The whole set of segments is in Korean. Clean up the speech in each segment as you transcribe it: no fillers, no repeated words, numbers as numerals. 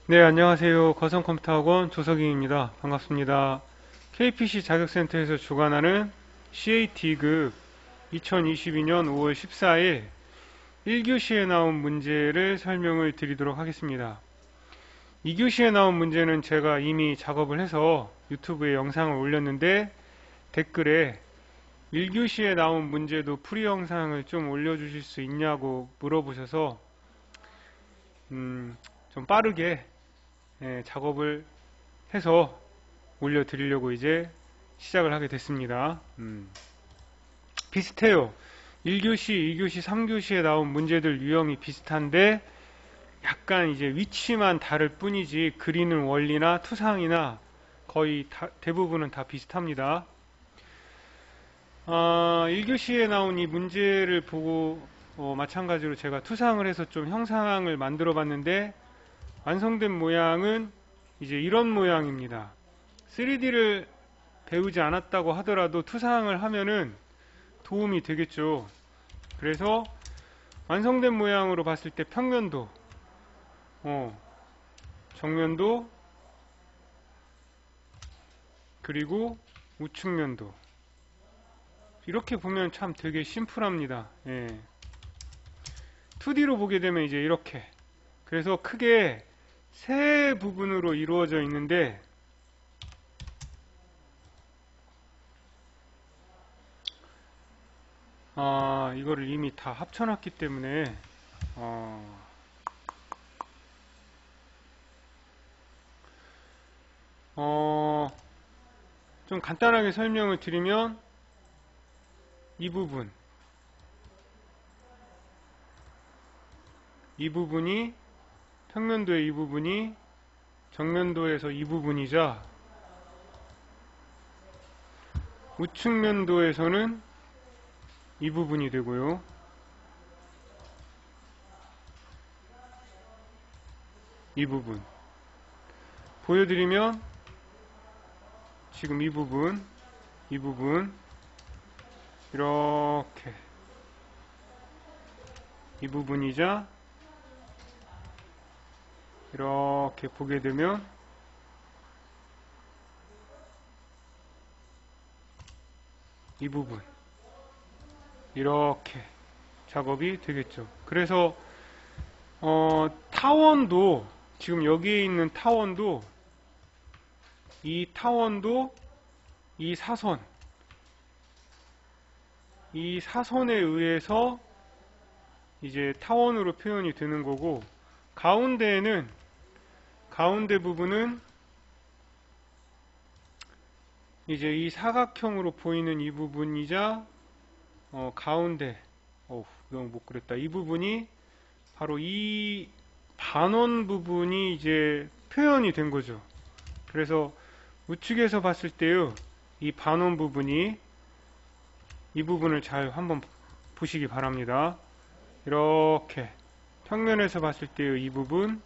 네, 안녕하세요. 거성컴퓨터학원 조석임입니다. 반갑습니다. KPC 자격센터에서 주관하는 CAT급 2022년 5월 14일 1교시에 나온 문제를 설명을 드리도록 하겠습니다. 2교시에 나온 문제는 제가 이미 작업을 해서 유튜브에 영상을 올렸는데 댓글에 1교시에 나온 문제도 풀이 영상을 좀 올려주실 수 있냐고 물어보셔서 좀 빠르게 작업을 해서 올려드리려고 이제 시작을 하게 됐습니다. 비슷해요. 1교시, 2교시, 3교시에 나온 문제들 유형이 비슷한데 약간 이제 위치만 다를 뿐이지 그리는 원리나 투상이나 거의 대부분은 다 비슷합니다. 1교시에 나온 이 문제를 보고 마찬가지로 제가 투상을 해서 좀 형상을 만들어 봤는데 완성된 모양은 이제 이런 모양입니다. 3D를 배우지 않았다고 하더라도 투상을 하면은 도움이 되겠죠. 그래서 완성된 모양으로 봤을 때 평면도, 정면도, 그리고 우측면도 이렇게 보면 참 되게 심플합니다. 2D로 보게 되면 이제 이렇게, 그래서 크게 세 부분으로 이루어져 있는데 이거를 이미 다 합쳐놨기 때문에 좀 간단하게 설명을 드리면 이 부분, 이 부분이 평면도의 이 부분이 정면도에서 이 부분이자 우측면도에서는 이 부분이 되고요. 이 부분 보여드리면 지금 이 부분, 이 부분 이렇게 이 부분이자 이렇게 보게 되면 이 부분 이렇게 작업이 되겠죠. 그래서 타원도 지금 여기에 있는 타원도 이 타원도 이 사선에 의해서 이제 타원으로 표현이 되는 거고, 가운데 부분은 이제 이 사각형으로 보이는 이 부분이자 가운데 너무 못 그렸다. 이 부분이 바로 이 반원 부분이 이제 표현이 된 거죠. 그래서 우측에서 봤을 때요, 이 반원 부분이 이 부분을 잘 한번 보시기 바랍니다. 이렇게 평면에서 봤을 때의 이 부분,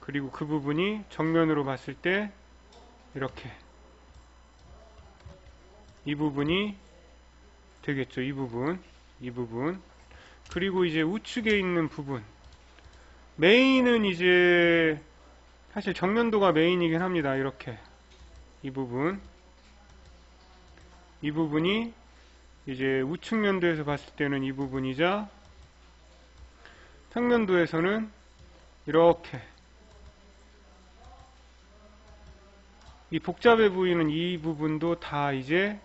그리고 그 부분이 정면으로 봤을 때 이렇게 이 부분이 되겠죠. 이 부분. 그리고 이제 우측에 있는 부분, 메인은 이제 사실 정면도가 메인이긴 합니다. 이렇게 이 부분이 이제 우측면도에서 봤을 때는 이 부분이자 평면도에서는 이렇게 이 복잡해 보이는 이 부분도 다 이제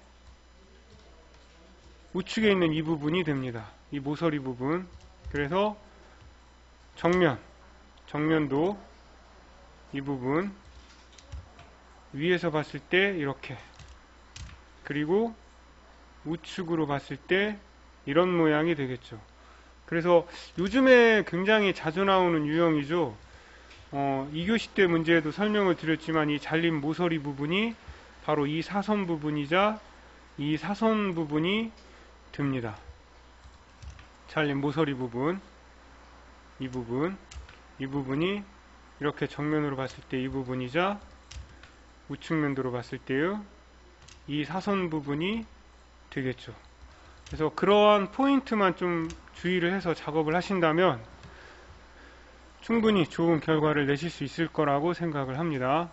우측에 있는 이 부분이 됩니다. 이 모서리 부분. 그래서 정면도 이 부분 위에서 봤을 때 이렇게, 그리고 우측으로 봤을 때 이런 모양이 되겠죠. 그래서 요즘에 굉장히 자주 나오는 유형이죠. 2교시 때 문제에도 설명을 드렸지만 이 잘린 모서리 부분이 바로 이 사선 부분이자 이 사선 부분이 됩니다. 잘린 모서리 부분, 이 부분이 이렇게 정면으로 봤을 때 이 부분이자 우측면도로 봤을 때요, 이 사선 부분이 되겠죠. 그래서 그러한 포인트만 좀 주의를 해서 작업을 하신다면 충분히 좋은 결과를 내실 수 있을 거라고 생각을 합니다.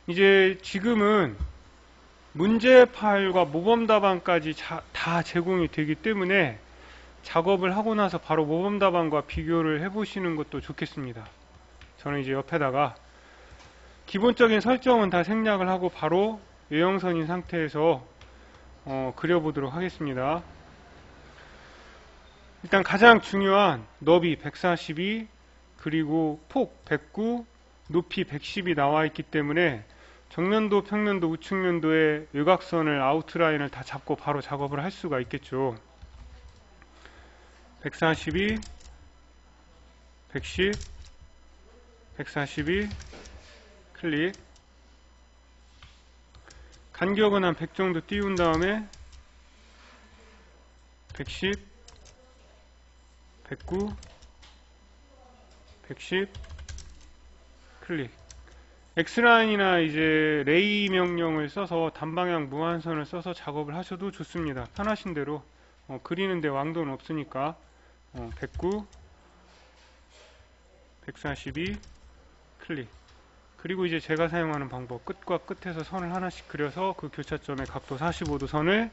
이제 지금은 문제 파일과 모범 답안까지 다 제공이 되기 때문에 작업을 하고 나서 바로 모범 답안과 비교를 해보시는 것도 좋겠습니다. 저는 이제 옆에다가 기본적인 설정은 다 생략을 하고 바로 외형선인 상태에서 그려보도록 하겠습니다. 일단 가장 중요한 너비 142 그리고 폭 109 높이 110이 나와 있기 때문에 정면도, 평면도, 우측면도의 외곽선을 아웃라인을 다 잡고 바로 작업을 할 수가 있겠죠. 142 110 142 클릭. 간격은 한 100 정도 띄운 다음에 110 109 110 클릭. X라인이나 이제 레이 명령을 써서 단방향 무한선을 써서 작업을 하셔도 좋습니다. 편하신 대로 그리는데 왕도는 없으니까 109 142 클릭. 그리고 이제 제가 사용하는 방법, 끝과 끝에서 선을 하나씩 그려서 그 교차점에 각도 45도 선을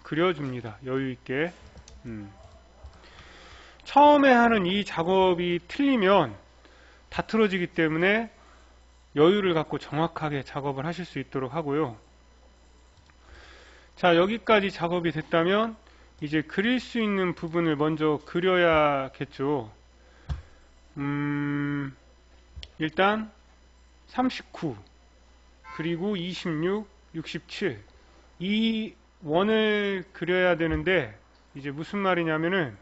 그려줍니다. 여유있게. 처음에 하는 이 작업이 틀리면 다 틀어지기 때문에 여유를 갖고 정확하게 작업을 하실 수 있도록 하고요. 자, 여기까지 작업이 됐다면 이제 그릴 수 있는 부분을 먼저 그려야겠죠. 일단 39 그리고 26, 67 이 원을 그려야 되는데 이제 무슨 말이냐면은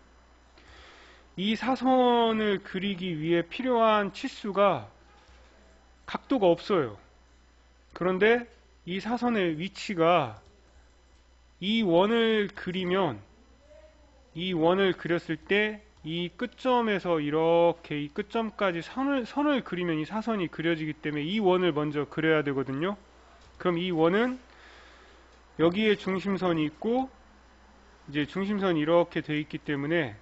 이 사선을 그리기 위해 필요한 치수가 각도가 없어요. 그런데 이 사선의 위치가 이 원을 그리면 이 원을 그렸을 때 이 끝점에서 이렇게 이 끝점까지 선을 그리면 이 사선이 그려지기 때문에 이 원을 먼저 그려야 되거든요. 그럼 이 원은 여기에 중심선이 있고 이제 중심선이 이렇게 되어 있기 때문에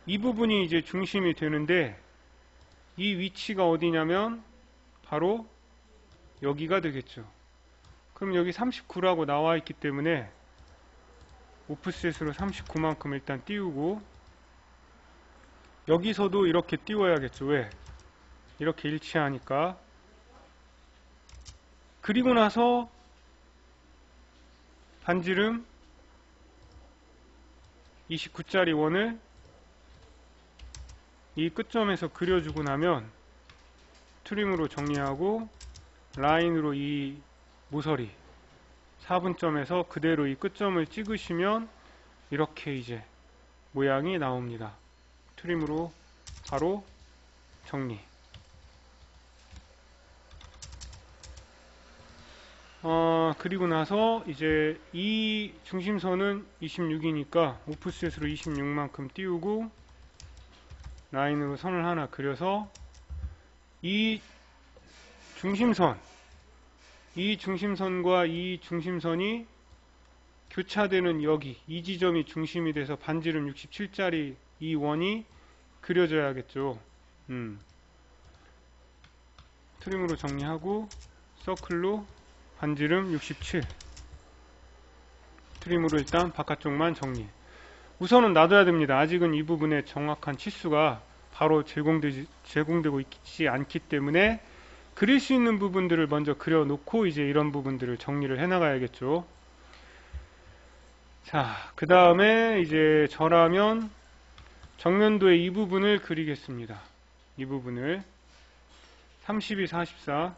이 부분이 이제 중심이 되는데 이 위치가 어디냐면 바로 여기가 되겠죠. 그럼 여기 39라고 나와 있기 때문에 오프셋으로 39만큼 일단 띄우고 여기서도 이렇게 띄워야겠죠. 왜? 이렇게 일치하니까. 그리고 나서 반지름 29짜리 원을 이 끝점에서 그려주고 나면 트림으로 정리하고 라인으로 이 모서리 4분점에서 그대로 이 끝점을 찍으시면 이렇게 이제 모양이 나옵니다. 트림으로 바로 정리. 그리고 나서 이제 이 중심선은 26이니까 오프셋으로 26만큼 띄우고 라인으로 선을 하나 그려서 이 중심선과 이 중심선이 교차되는 여기 이 지점이 중심이 돼서 반지름 67짜리 이 원이 그려져야겠죠. 트림으로 정리하고 서클로 반지름 67 트림으로 일단 바깥쪽만 정리. 우선은 놔둬야 됩니다. 아직은 이 부분에 정확한 치수가 바로 제공되고 있지 않기 때문에 그릴 수 있는 부분들을 먼저 그려놓고 이제 이런 부분들을 정리를 해나가야겠죠. 자, 그 다음에 이제 저라면 정면도의 이 부분을 그리겠습니다. 이 부분을 32, 44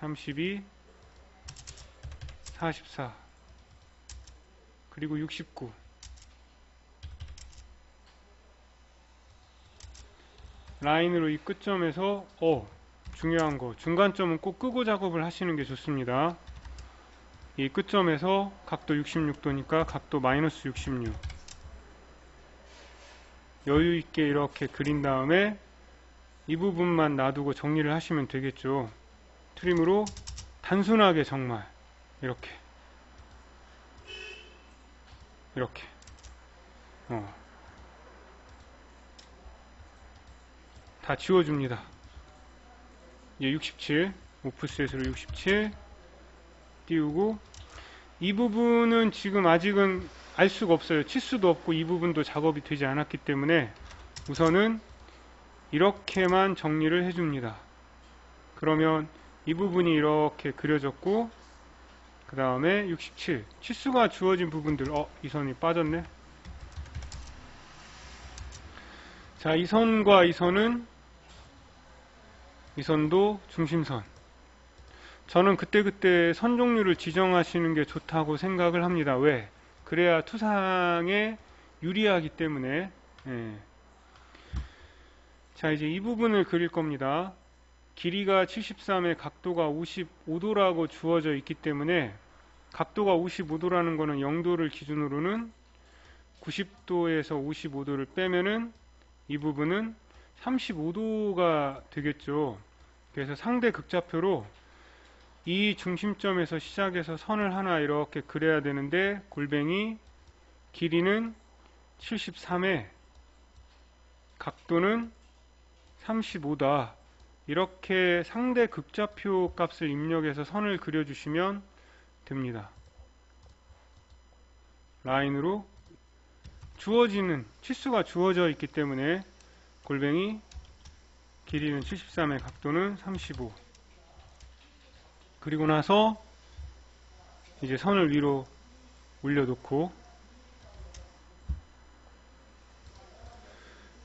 32 44 그리고 69 라인으로 이 끝점에서 중요한 거 중간점은 꼭 끄고 작업을 하시는 게 좋습니다. 이 끝점에서 각도 66도니까 각도 마이너스 66 여유 있게 이렇게 그린 다음에 이 부분만 놔두고 정리를 하시면 되겠죠. 트림으로 단순하게 정말 이렇게 다 지워줍니다. 이제 67 오프셋으로 67 띄우고, 이 부분은 지금 아직은 알 수가 없어요. 치수도 없고 이 부분도 작업이 되지 않았기 때문에 우선은 이렇게만 정리를 해줍니다. 그러면 이 부분이 이렇게 그려졌고, 그 다음에 67 치수가 주어진 부분들, 이 선이 빠졌네. 자, 이 선과 이 선은, 이 선도 중심선. 저는 그때그때 선 종류를 지정하시는 게 좋다고 생각을 합니다. 왜? 그래야 투상에 유리하기 때문에. 예. 자, 이제 이 부분을 그릴 겁니다. 길이가 73에 각도가 55도라고 주어져 있기 때문에, 각도가 55도라는 거는 0도를 기준으로는 90도에서 55도를 빼면은 이 부분은 35도가 되겠죠. 그래서 상대 극좌표로 이 중심점에서 시작해서 선을 하나 이렇게 그려야 되는데, 골뱅이 길이는 73에 각도는 35다. 이렇게 상대 극좌표 값을 입력해서 선을 그려주시면 됩니다. 라인으로 주어지는 치수가 주어져 있기 때문에 골뱅이 길이는 73에 각도는 35. 그리고 나서 이제 선을 위로 올려놓고,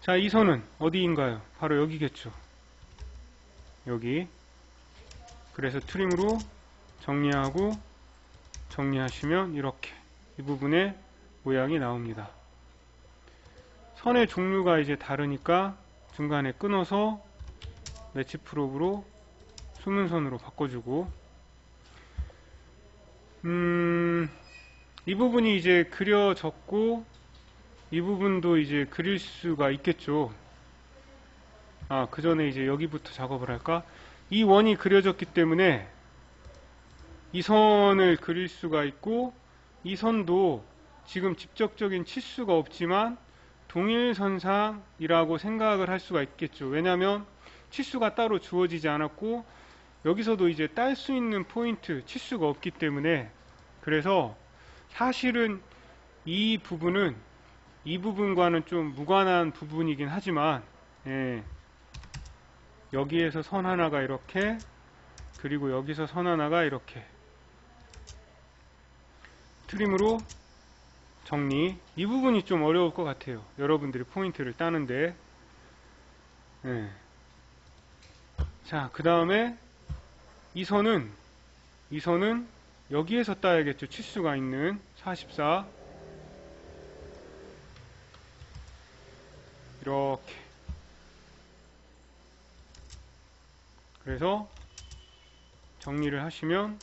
자, 이 선은 어디인가요? 바로 여기겠죠. 여기. 그래서 트림으로 정리하고 정리하시면 이렇게 이 부분의 모양이 나옵니다. 선의 종류가 이제 다르니까 중간에 끊어서 매치 프롭으로 숨은 선으로 바꿔주고, 이 부분이 이제 그려졌고, 이 부분도 이제 그릴 수가 있겠죠. 그 전에 이제 여기부터 작업을 할까? 이 원이 그려졌기 때문에 이 선을 그릴 수가 있고, 이 선도 지금 직접적인 치수가 없지만 동일선상이라고 생각을 할 수가 있겠죠. 왜냐하면 치수가 따로 주어지지 않았고, 여기서도 이제 딸 수 있는 포인트, 치수가 없기 때문에, 그래서 사실은 이 부분은 이 부분과는 좀 무관한 부분이긴 하지만, 예, 여기에서 선 하나가 이렇게, 그리고 여기서 선 하나가 이렇게 트림으로 정리. 이 부분이 좀 어려울 것 같아요. 여러분들이 포인트를 따는데. 예. 자, 그 다음에 이 선은 여기에서 따야겠죠. 치수가 있는 44 이렇게. 그래서 정리를 하시면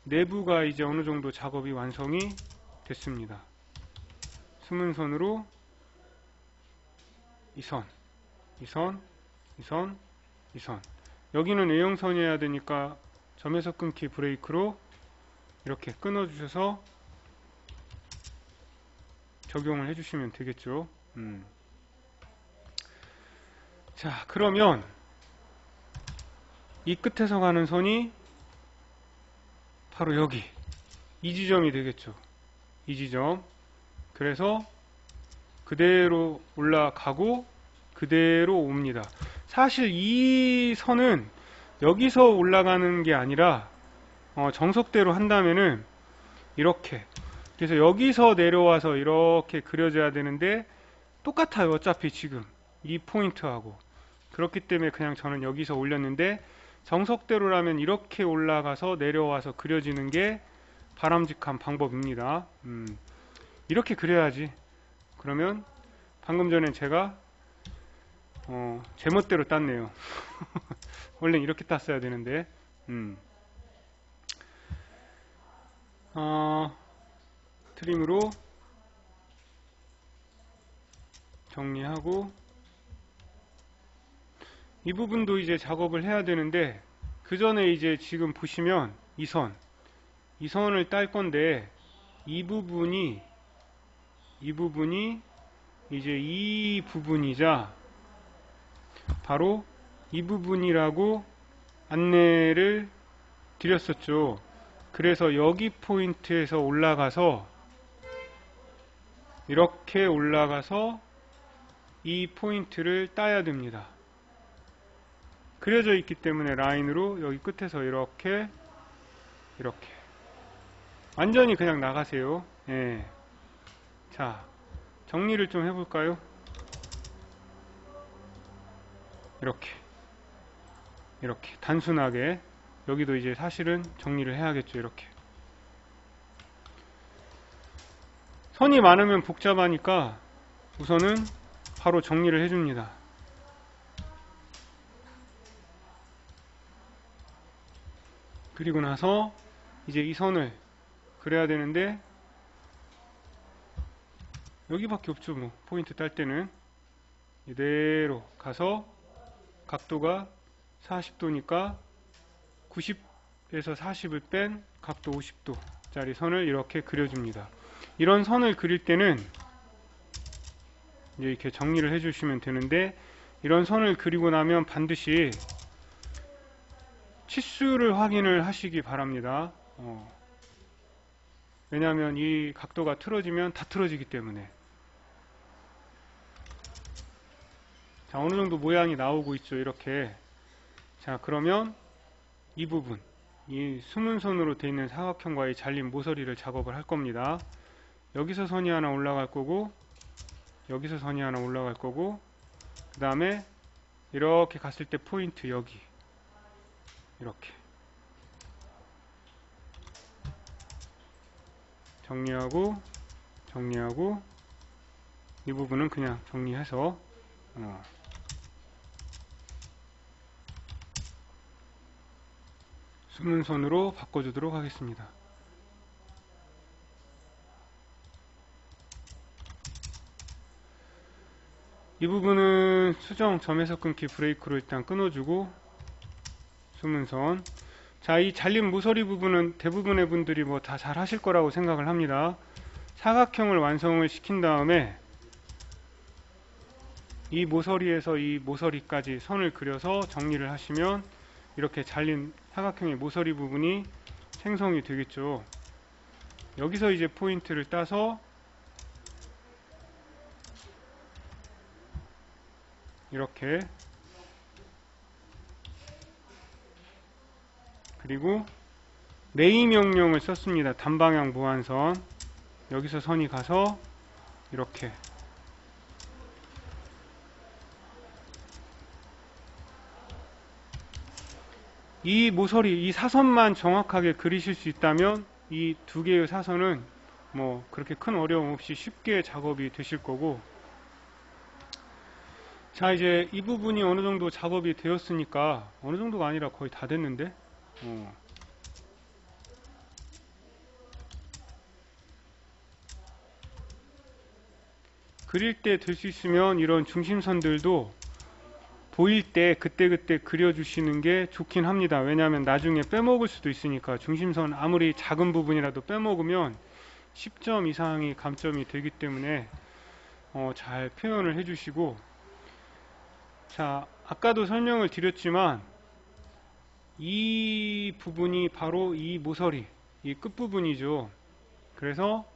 내부가 이제 어느 정도 작업이 완성이 됐습니다. 숨은 선으로 이 선, 이 선, 이 선, 이 선. 여기는 A형선이어야 되니까 점에서 끊기 브레이크로 이렇게 끊어 주셔서 적용을 해주시면 되겠죠. 자, 그러면 이 끝에서 가는 선이 바로 여기, 이 지점이 되겠죠. 이 지점. 그래서 그대로 올라가고 그대로 옵니다. 사실 이 선은 여기서 올라가는 게 아니라 정석대로 한다면은 이렇게, 그래서 여기서 내려와서 이렇게 그려져야 되는데 똑같아요. 어차피 지금 이 포인트하고. 그렇기 때문에 그냥 저는 여기서 올렸는데, 정석대로라면 이렇게 올라가서 내려와서 그려지는 게 바람직한 방법입니다. 이렇게 그려야지. 그러면 방금 전에 제가 제멋대로 땄네요. 원래는 이렇게 땄어야 되는데. 트림으로 정리하고, 이 부분도 이제 작업을 해야 되는데, 그 전에 이제 지금 보시면 이 선을 딸 건데, 이 부분이 이제 이 부분이자 바로 이 부분이라고 안내를 드렸었죠. 그래서 여기 포인트에서 올라가서 이렇게 올라가서 이 포인트를 따야 됩니다. 그려져 있기 때문에 라인으로 여기 끝에서 이렇게 완전히 그냥 나가세요. 예. 자, 정리를 좀 해볼까요? 이렇게 단순하게. 여기도 이제 사실은 정리를 해야겠죠. 이렇게 선이 많으면 복잡하니까 우선은 바로 정리를 해줍니다. 그리고 나서 이제 이 선을 그려야 되는데 여기밖에 없죠. 뭐 포인트 딸 때는 이대로 가서 각도가 40도니까 90에서 40을 뺀 각도 50도 짜리 선을 이렇게 그려줍니다. 이런 선을 그릴 때는 이제 이렇게 정리를 해주시면 되는데, 이런 선을 그리고 나면 반드시 치수를 확인을 하시기 바랍니다. 왜냐하면 이 각도가 틀어지면 다 틀어지기 때문에. 자, 어느 정도 모양이 나오고 있죠. 이렇게. 자, 그러면 이 부분, 이 숨은 선으로 되어 있는 사각형과의 잘린 모서리를 작업을 할 겁니다. 여기서 선이 하나 올라갈 거고, 여기서 선이 하나 올라갈 거고, 그 다음에 이렇게 갔을 때 포인트 여기 이렇게 정리하고 이 부분은 그냥 정리해서 숨은 선으로 바꿔주도록 하겠습니다. 이 부분은 수정 점에서 끊기 브레이크로 일단 끊어주고, 숨은 선. 자, 이 잘린 모서리 부분은 대부분의 분들이 뭐 다 잘 하실 거라고 생각을 합니다. 사각형을 완성을 시킨 다음에 이 모서리에서 이 모서리까지 선을 그려서 정리를 하시면 이렇게 잘린 사각형의 모서리 부분이 생성이 되겠죠. 여기서 이제 포인트를 따서 이렇게, 그리고 레이 명령을 썼습니다. 단방향 무한선. 여기서 선이 가서 이렇게 이 모서리, 이 사선만 정확하게 그리실 수 있다면 이 두 개의 사선은 뭐 그렇게 큰 어려움 없이 쉽게 작업이 되실 거고, 자, 이제 이 부분이 어느 정도 작업이 되었으니까, 어느 정도가 아니라 거의 다 됐는데, 그릴 때 될 수 있으면 이런 중심선들도 보일 때 그때그때 그려주시는 게 좋긴 합니다. 왜냐하면 나중에 빼먹을 수도 있으니까. 중심선 아무리 작은 부분이라도 빼먹으면 10점 이상이 감점이 되기 때문에 잘 표현을 해주시고, 자, 아까도 설명을 드렸지만 이 부분이 바로 이 모서리, 이 끝부분이죠. 그래서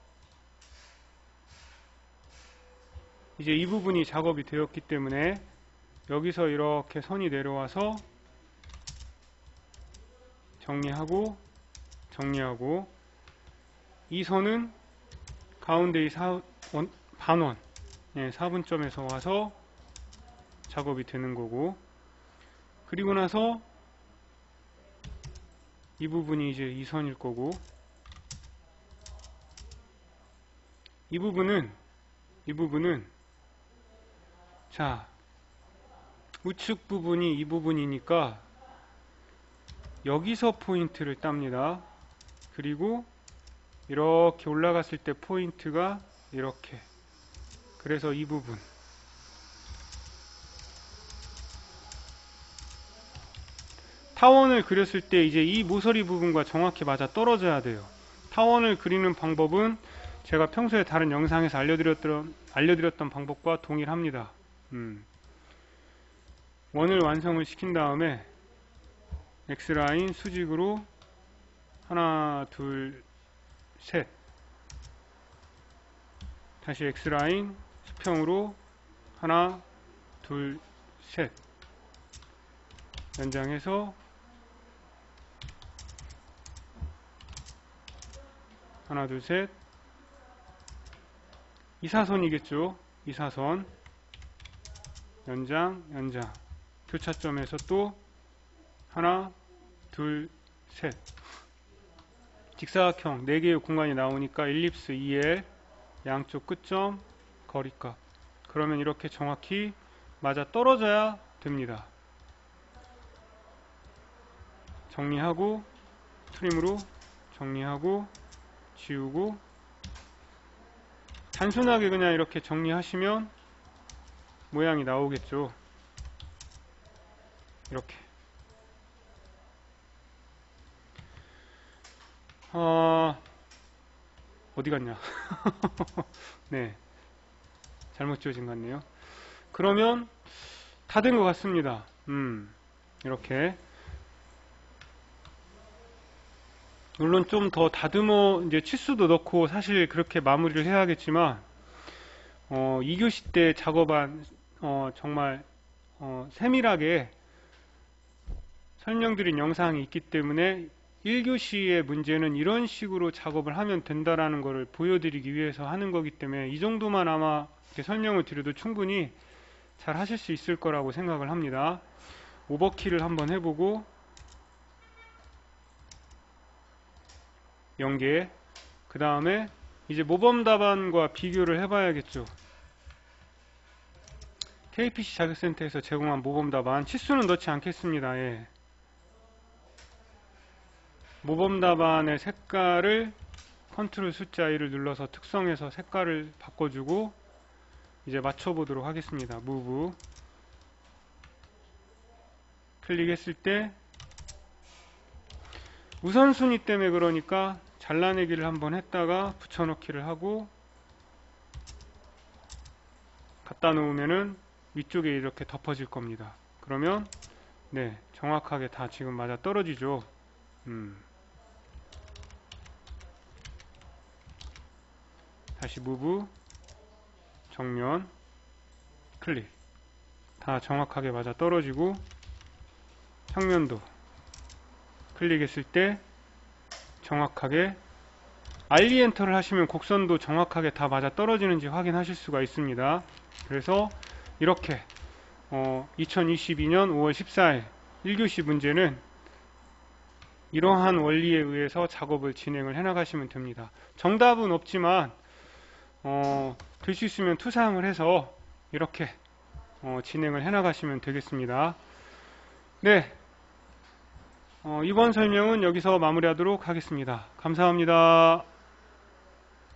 이제 이 부분이 작업이 되었기 때문에 여기서 이렇게 선이 내려와서 정리하고 이 선은 가운데 이 반원, 4분점에서 와서 작업이 되는 거고, 그리고 나서 이 부분이 이제 이 선일 거고, 이 부분은 자, 우측 부분이 이 부분이니까 여기서 포인트를 땁니다. 그리고 이렇게 올라갔을 때 포인트가 이렇게, 그래서 이 부분, 타원을 그렸을 때 이제 이 모서리 부분과 정확히 맞아 떨어져야 돼요. 타원을 그리는 방법은 제가 평소에 다른 영상에서 알려드렸던 방법과 동일합니다. 원을 완성을 시킨 다음에 X라인 수직으로 하나, 둘, 셋. 다시 X라인 수평으로 하나, 둘, 셋. 연장해서 하나, 둘, 셋. 이사선이겠죠. 이사선. 연장, 연장. 교차점에서 또 하나, 둘, 셋. 직사각형 4개의 공간이 나오니까 일립스 2L 양쪽 끝점 거리값. 그러면 이렇게 정확히 맞아 떨어져야 됩니다. 정리하고 트림으로 정리하고 지우고 단순하게 그냥 이렇게 정리하시면 모양이 나오겠죠. 이렇게. 어디 갔냐? 네. 잘못 지워진 것 같네요. 그러면 다 된 것 같습니다. 이렇게. 물론 좀 더 다듬어, 이제 치수도 넣고 사실 그렇게 마무리를 해야겠지만, 2교시 때 작업한, 정말, 세밀하게 설명드린 영상이 있기 때문에 1교시의 문제는 이런 식으로 작업을 하면 된다라는 것을 보여드리기 위해서 하는 거기 때문에 이 정도만 아마 이렇게 설명을 드려도 충분히 잘 하실 수 있을 거라고 생각을 합니다. 오버키를 한번 해보고 연계, 그 다음에 이제 모범 답안과 비교를 해봐야겠죠. KPC 자격센터에서 제공한 모범 답안, 치수는 넣지 않겠습니다. 예. 모범 답안의 색깔을 컨트롤 숫자 1을 눌러서 특성에서 색깔을 바꿔주고 이제 맞춰보도록 하겠습니다. 무브 클릭했을 때 우선순위 때문에 그러니까 잘라내기를 한번 했다가 붙여넣기를 하고 갖다 놓으면은 위쪽에 이렇게 덮어질 겁니다. 그러면 네, 정확하게 다 지금 맞아 떨어지죠. 다시 무브 정면 클릭, 다 정확하게 맞아 떨어지고 평면도 클릭했을 때 정확하게 알리 엔터를 하시면 곡선도 정확하게 다 맞아 떨어지는지 확인하실 수가 있습니다. 그래서 이렇게 2022년 5월 14일 1교시 문제는 이러한 원리에 의해서 작업을 진행을 해나가시면 됩니다. 정답은 없지만 될 수 있으면 투상을 해서 이렇게 진행을 해나가시면 되겠습니다. 네, 이번 설명은 여기서 마무리하도록 하겠습니다. 감사합니다.